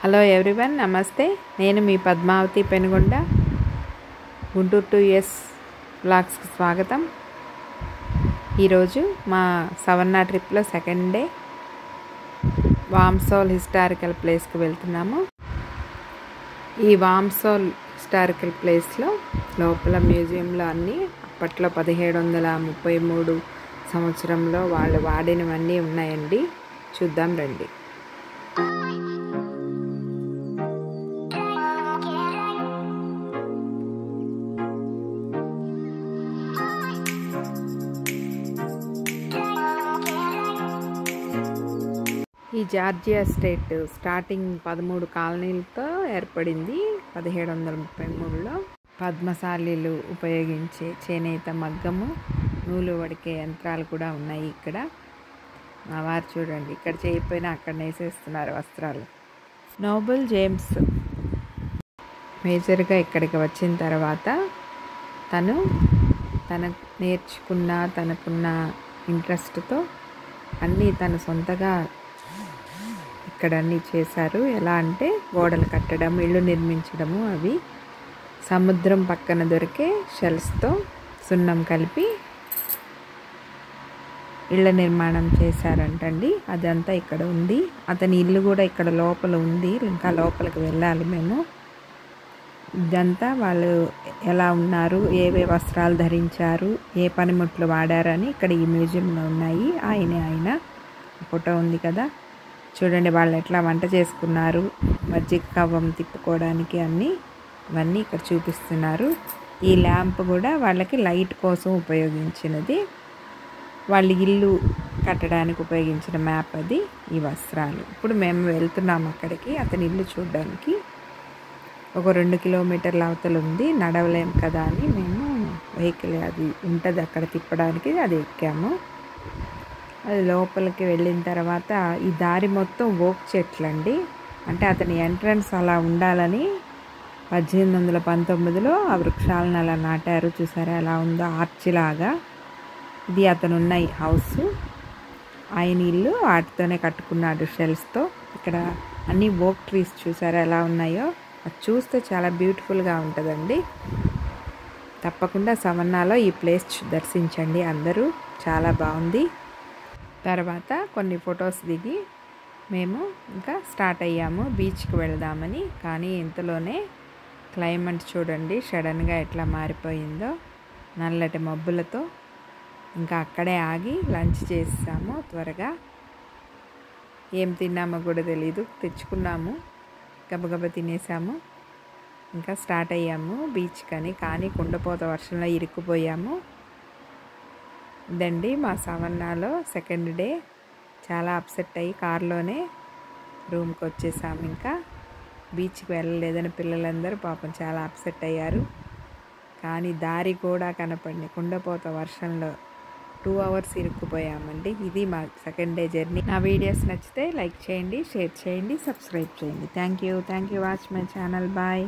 Hello everyone, నమస్తే. నేను మీ Padmavati Penugonda. Guntur to yes వ్లాగ్స్కి స్వాగతం. ఈరోజు మా సవర్ణ ట్రిప్లో సెకండ్ డే వామ్సోల్ హిస్టారికల్ ప్లేస్కి వెళ్తున్నాము. ఈ వామ్సోల్ హిస్టారికల్ ప్లేస్లో లోపల మ్యూజియంలో అన్నీ అప్పట్లో 1733 సంవత్సరంలో వాళ్ళు వాడినవన్నీ ఉన్నాయండి. చూద్దాం రండి. ఈ జార్జియా స్టేట్ స్టార్టింగ్ 13 కాలనీలతో ఏర్పడింది. 1733లో పద్మశాలీలు ఉపయోగించే చేనేత మగ్గము, నూలు వడికే యంత్రాలు కూడా ఉన్నాయి ఇక్కడ. మా వారు చూడండి, ఇక్కడ చేయకపోయినా అక్కడ నేసేస్తున్నారు వస్త్రాలు. నోబుల్ జేమ్స్ మేజర్గా ఇక్కడికి వచ్చిన తర్వాత తనకున్న ఇంట్రెస్ట్తో అన్నీ తను సొంతగా ఇక్కడ అన్నీ చేశారు. ఎలా అంటే గోడలు కట్టడం, ఇళ్ళు నిర్మించడము, అవి సముద్రం పక్కన దొరికే షెల్స్తో సున్నం కలిపి ఇళ్ళ నిర్మాణం చేశారంటండి. అదంతా ఇక్కడ ఉంది. అతని ఇల్లు కూడా ఇక్కడ లోపల ఉంది. ఇంకా లోపలికి వెళ్ళాలి మేము. ఇదంతా వాళ్ళు ఎలా ఉన్నారు, ఏవే వస్త్రాలు ధరించారు, ఏ పనిముట్లు వాడారని ఇక్కడ ఈ మ్యూజియంలో ఉన్నాయి. ఆయన ఫోటో ఉంది కదా, చూడండి వాళ్ళు ఎట్లా వంట చేసుకున్నారు, మజ్జిగ కవ్వం తిప్పుకోవడానికి ఇవన్నీ ఇక్కడ చూపిస్తున్నారు. ఈ ల్యాంప్ కూడా వాళ్ళకి లైట్ కోసం ఉపయోగించినది. వాళ్ళ ఇల్లు కట్టడానికి ఉపయోగించిన మ్యాప్ అది. ఈ వస్త్రాలు ఇప్పుడు మేము వెళ్తున్నాము అక్కడికి, అతని ఇల్లు చూడడానికి. ఒక 2 కిలోమీటర్ల అవతల ఉంది. నడవలేం కదా అని మేము వెహికల్ అది ఉంటుంది అక్కడ తిప్పడానికి, అది ఎక్కాము. అది లోపలికి వెళ్ళిన తర్వాత ఈ దారి మొత్తం ఓక్ చెట్లండి. అంటే అతని ఎంట్రన్స్ అలా ఉండాలని 1819లో ఆ వృక్షాలను అలా నాటారు. చూసారా ఎలా ఉందో, ఆర్చిలాగా. ఇది అతను ఉన్న హౌస్, ఆయన ఇల్లు వాటితోనే కట్టుకున్నాడు షెల్స్తో. ఇక్కడ అన్ని ఓక్ ట్రీస్ చూసారా ఎలా ఉన్నాయో, అది చూస్తే చాలా బ్యూటిఫుల్గా ఉంటుందండి. తప్పకుండా సవర్ణలో ఈ ప్లేస్ దర్శించండి అందరూ, చాలా బాగుంది. తర్వాత కొన్ని ఫొటోస్ దిగి మేము ఇంకా స్టార్ట్ అయ్యాము బీచ్కి వెళదామని. కానీ ఇంతలోనే క్లైమేట్ చూడండి సడన్గా ఎట్లా మారిపోయిందో, నల్లటి మబ్బులతో. ఇంకా అక్కడే ఆగి లంచ్ చేసాము త్వరగా. ఏం తిన్నామో కూడా తెలీదు, తెచ్చుకున్నాము, గబగబా తినేసాము. ఇంకా స్టార్ట్ అయ్యాము బీచ్కని. కానీ కుండపోత వర్షంలో ఇరుక్కుపోయాము. ఇదండి మా సవర్ణలో సెకండ్ డే. చాలా అప్సెట్ అయ్యి కారులోనే రూమ్కి వచ్చేసాము. ఇంకా బీచ్కి వెళ్ళలేదని పిల్లలందరూ పాపం చాలా అప్సెట్ అయ్యారు. కానీ దారి కూడా కనపడింది. కుండపోత వర్షంలో 2 అవర్స్ ఇరుక్కుపోయామండి. ఇది మా సెకండ్ డే జర్నీ. నా వీడియోస్ నచ్చితే లైక్ చేయండి, షేర్ చేయండి, సబ్స్క్రైబ్ చేయండి. Thank you. Watch my channel. Bye.